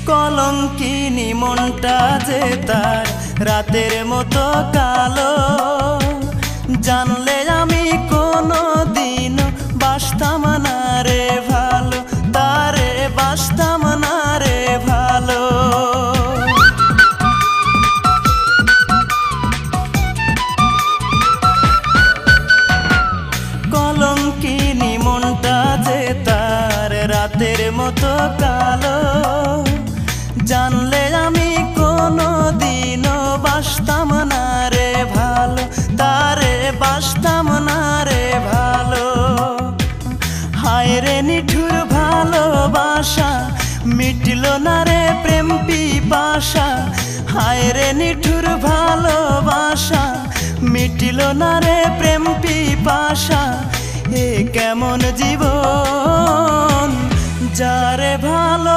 কলঙ্কিনী মনটা যে তার রাতের মতো কালো, জানলে আমি কোনো দিন বাসতাম না রে ভালো, তারে বাসতাম না রে ভালো। কলঙ্কিনী মনটা যে তার রাতের মতো কালো, জানলে আমি কোনো দিনও বাসতাম না রে ভালো, তারে বাসতাম না রে ভালো। হায় রে নিঠুর ভালোবাসা, মিটল না রে প্রেম পিপাসা। হায় রে নিঠুর ভালোবাসা, মিটল না রে প্রেম পিপাসা। এ কেমন জীবন যারে ভালো